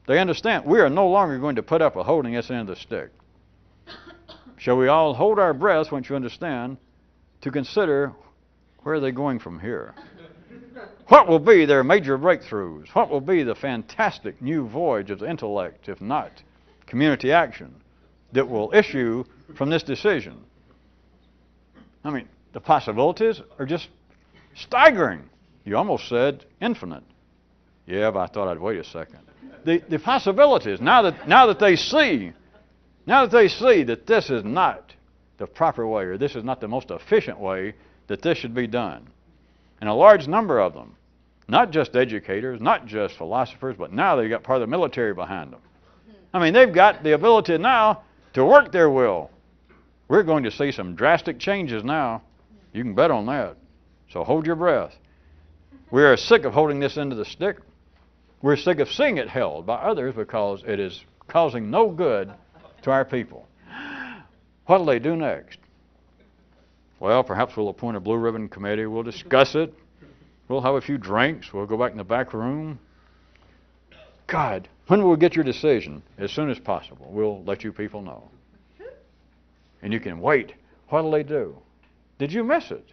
they understand we are no longer going to put up with holding this end of the stick. Shall we all hold our breath, once you understand, to consider where are they going from here? What will be their major breakthroughs? What will be the fantastic new voyage of the intellect, if not community action, that will issue from this decision? I mean, the possibilities are just staggering. You almost said infinite. Yeah, but I thought I'd wait a second. The possibilities, now that they see that this is not the proper way, or this is not the most efficient way that this should be done. And a large number of them, not just educators, not just philosophers, but now they've got part of the military behind them. I mean, they've got the ability now to work their will. We're going to see some drastic changes now. You can bet on that. So hold your breath. We are sick of holding this end of the stick. We're sick of seeing it held by others because it is causing no good to our people. What will they do next? Well, perhaps we'll appoint a blue ribbon committee. We'll discuss it. We'll have a few drinks. We'll go back in the back room. God, when will we get your decision? As soon as possible. We'll let you people know. And you can wait. What will they do? Did you miss it?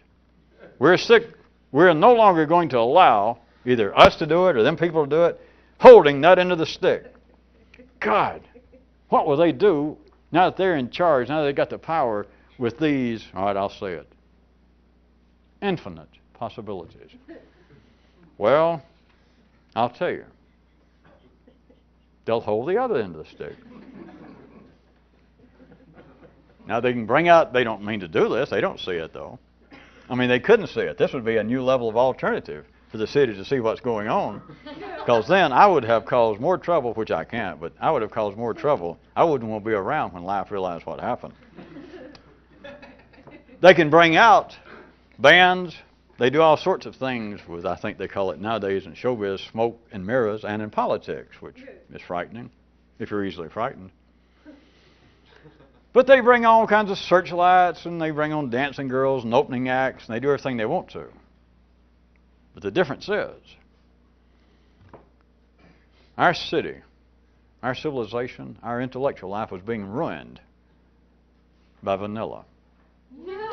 We're sick. We're no longer going to allow either us to do it or them people to do it, holding that end of the stick. God, what will they do now that they're in charge, now that they've got the power with these, all right, I'll say it, infinite possibilities? Well, I'll tell you, they'll hold the other end of the stick. Now they can bring out, they don't mean to do this, they don't see it though. I mean, they couldn't see it. This would be a new level of alternative for the city to see what's going on. Because then I would have caused more trouble, which I can't, but I would have caused more trouble. I wouldn't want to be around when life realized what happened. They can bring out bands. They do all sorts of things with, I think they call it nowadays in showbiz, smoke and mirrors, and in politics, which is frightening if you're easily frightened. But they bring all kinds of searchlights, and they bring on dancing girls and opening acts, and they do everything they want to. But the difference is, our city, our civilization, our intellectual life was being ruined by vanilla.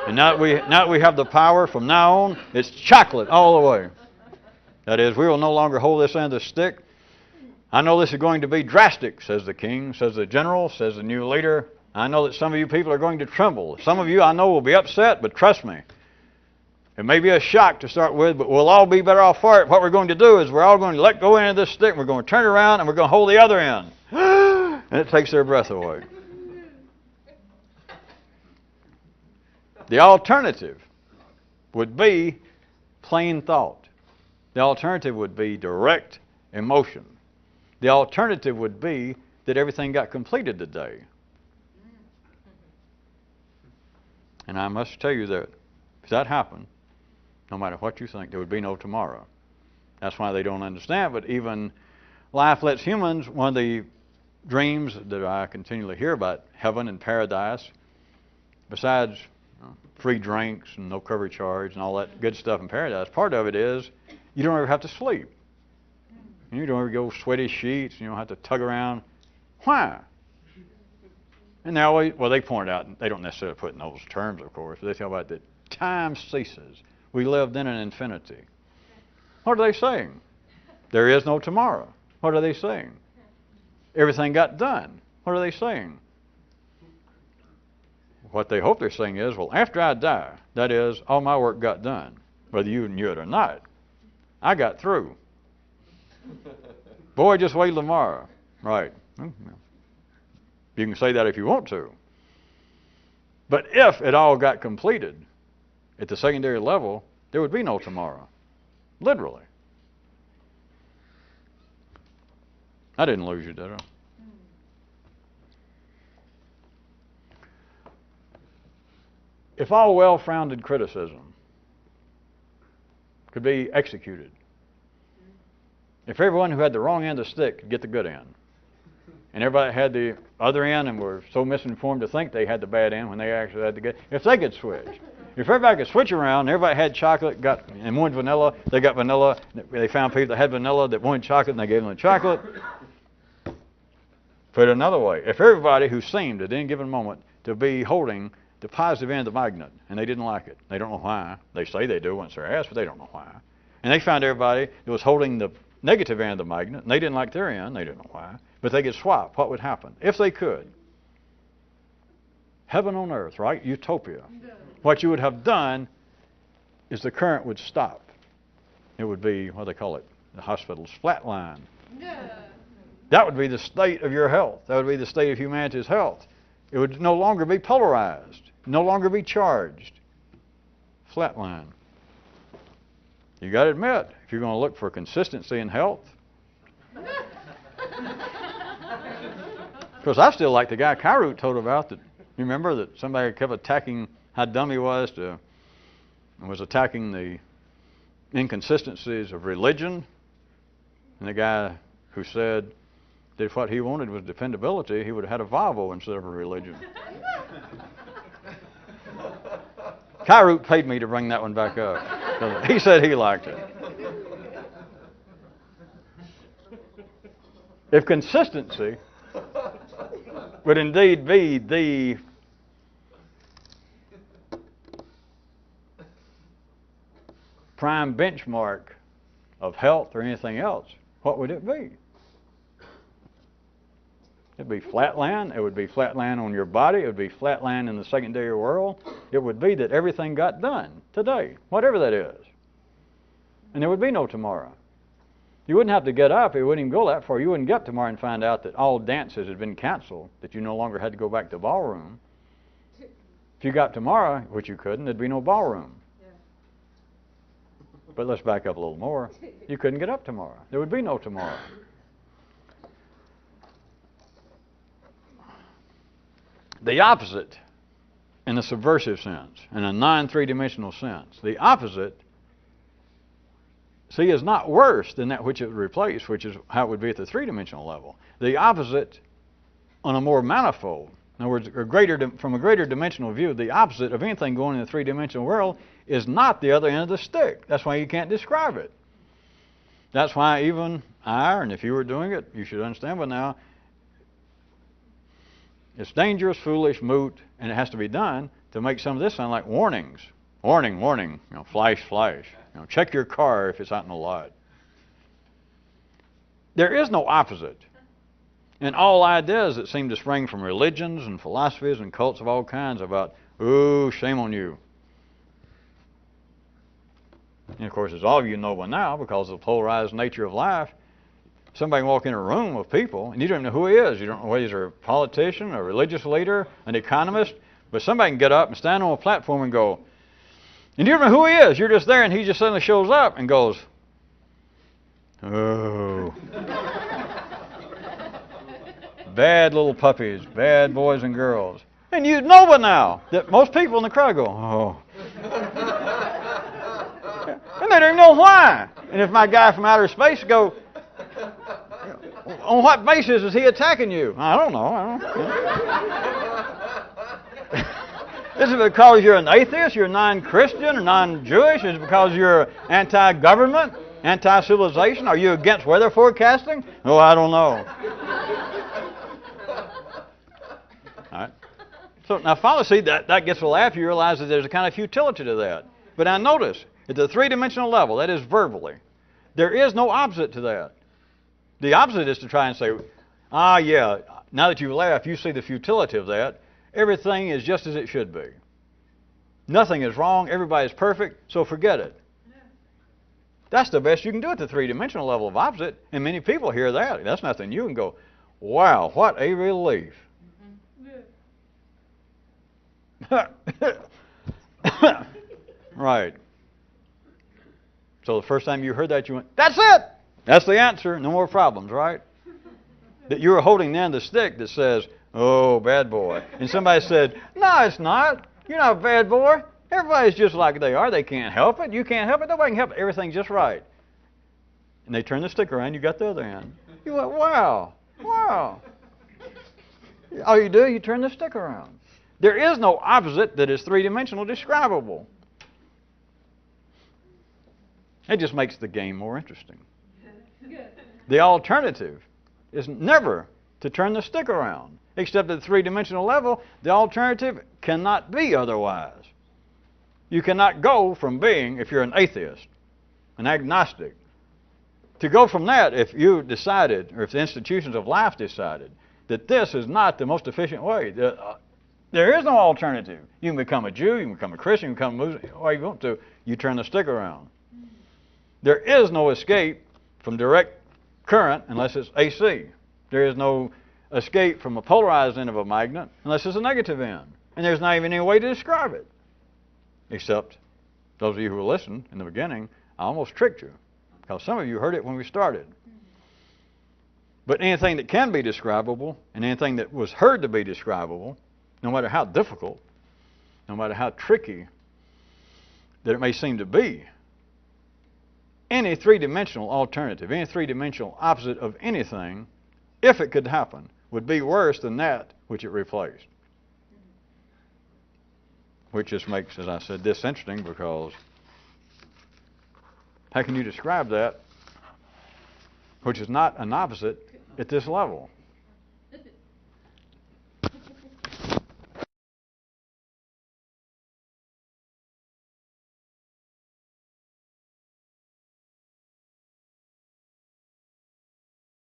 And now that we have the power, from now on, it's chocolate all the way. That is, we will no longer hold this end of the stick. I know this is going to be drastic, says the king, says the general, says the new leader. I know that some of you people are going to tremble. Some of you I know will be upset, but trust me, it may be a shock to start with, but we'll all be better off for it. What we're going to do is we're all going to let go into this stick, and we're going to turn it around, and we're going to hold the other end. And it takes their breath away. The alternative would be plain thought. The alternative would be direct emotion. The alternative would be that everything got completed today. And I must tell you that if that happened, no matter what you think, there would be no tomorrow. That's why they don't understand. But even life lets humans, one of the dreams that I continually hear about heaven and paradise, besides free drinks and no cover charge and all that good stuff in paradise, part of it is you don't ever have to sleep. You don't ever go sweaty sheets. You don't have to tug around. Why? And they always, well, they point out, they don't necessarily put in those terms, of course, but they talk about that time ceases. We lived in an infinity. What are they saying? There is no tomorrow. What are they saying? Everything got done. What are they saying? What they hope they're saying is, well, after I die, that is, all my work got done, whether you knew it or not. I got through. Boy, just wait till tomorrow. Right. You can say that if you want to. But if it all got completed at the secondary level, there would be no tomorrow. Literally. I didn't lose you, did I? If all well-founded criticism could be executed, if everyone who had the wrong end of the stick could get the good end, and everybody had the other end and were so misinformed to think they had the bad end when they actually had the good, if they could switch, if everybody could switch around, everybody had chocolate, and wanted vanilla, they got vanilla, they found people that had vanilla that wanted chocolate, and they gave them the chocolate. Put it another way, if everybody who seemed at any given moment to be holding the positive end of the magnet, and they didn't like it. They don't know why. They say they do once they're asked, but they don't know why. And they found everybody that was holding the negative end of the magnet, and they didn't like their end. They didn't know why. But they could swap. What would happen? If they could. Heaven on earth, right? Utopia. What you would have done is the current would stop. It would be, what do they call it? The hospital's flatline. That would be the state of your health. That would be the state of humanity's health. It would no longer be polarized, no longer be charged. Flatline. You got to admit, if you're going to look for consistency in health, because I still like the guy Kyrute told about that. You remember that somebody kept attacking how dumb he was and was attacking the inconsistencies of religion, and the guy who said that if what he wanted was dependability, he would have had a Volvo instead of a religion. Kyrute paid me to bring that one back up. He said he liked it. If consistency would indeed be the prime benchmark of health or anything else, what would it be? It would be flatland. It would be flatland on your body. It would be flatland in the secondary world. It would be that everything got done today, whatever that is. And there would be no tomorrow. You wouldn't have to get up. It wouldn't even go that far. You wouldn't get up tomorrow and find out that all dances had been canceled, that you no longer had to go back to the ballroom. If you got tomorrow, which you couldn't, there'd be no ballroom. Yeah. But let's back up a little more. You couldn't get up tomorrow. There would be no tomorrow. The opposite, in a subversive sense, in a non-three-dimensional sense, the opposite, see, is not worse than that which it would replace, which is how it would be at the three-dimensional level. The opposite, on a more manifold, in other words, from a greater dimensional view, the opposite of anything going in the three-dimensional world is not the other end of the stick. That's why you can't describe it. That's why even and if you were doing it, you should understand by now, it's dangerous, foolish, moot, and it has to be done to make some of this sound like warnings. Warning, warning, flash, flash. Check your car if it's out in the lot. There is no opposite. And all ideas that seem to spring from religions and philosophies and cults of all kinds about, ooh, shame on you. And of course, as all of you know by now, because of the polarized nature of life, somebody can walk in a room of people, and you don't even know who he is. You don't know whether he's a politician, a religious leader, an economist, but somebody can get up and stand on a platform and go, and you don't know who he is. You're just there, and he just suddenly shows up and goes, oh. Bad little puppies, bad boys and girls. And you know by now that most people in the crowd go, oh. And they don't even know why. And if my guy from outer space go, on what basis is he attacking you? I don't know. Is it because you're an atheist, you're non-Christian or non-Jewish? Is it because you're anti-government, anti-civilization? Are you against weather forecasting? Oh, I don't know. All right. So now follow, see, that gets a laugh. You realize that there's a kind of futility to that. But now notice, at the three-dimensional level, that is verbally, there is no opposite to that. The opposite is to try and say, yeah, now that you laugh, you see the futility of that. Everything is just as it should be. Nothing is wrong. Everybody's perfect, so forget it. That's the best you can do at the three-dimensional level of opposite. And many people hear that. That's nothing new and go, wow, what a relief. Right. So the first time you heard that, you went, that's it. That's the answer. No more problems, right? That you were holding then the stick that says, oh, bad boy. And somebody said, no, it's not. You're not a bad boy. Everybody's just like they are. They can't help it. You can't help it. Nobody can help it. Everything's just right. And they turn the stick around. You got the other end. You went, wow, wow. All you do, you turn the stick around. There is no opposite that is three-dimensional describable. It just makes the game more interesting. The alternative is never to turn the stick around. Except at the three-dimensional level, the alternative cannot be otherwise. You cannot go from being, if you're an atheist, an agnostic, to go from that if you decided, or if the institutions of life decided, that this is not the most efficient way. There is no alternative. You can become a Jew, you can become a Christian, you can become a Muslim, or you want to, you turn the stick around. There is no escape from direct current unless it's AC. There is no escape from a polarized end of a magnet unless it's a negative end. And there's not even any way to describe it. Except those of you who listened in the beginning, I almost tricked you. Because some of you heard it when we started. But anything that can be describable and anything that was heard to be describable, no matter how difficult, no matter how tricky that it may seem to be, any three-dimensional alternative, any three-dimensional opposite of anything, if it could happen, would be worse than that which it replaced. Which just makes, as I said, this interesting because how can you describe that which is not an opposite at this level?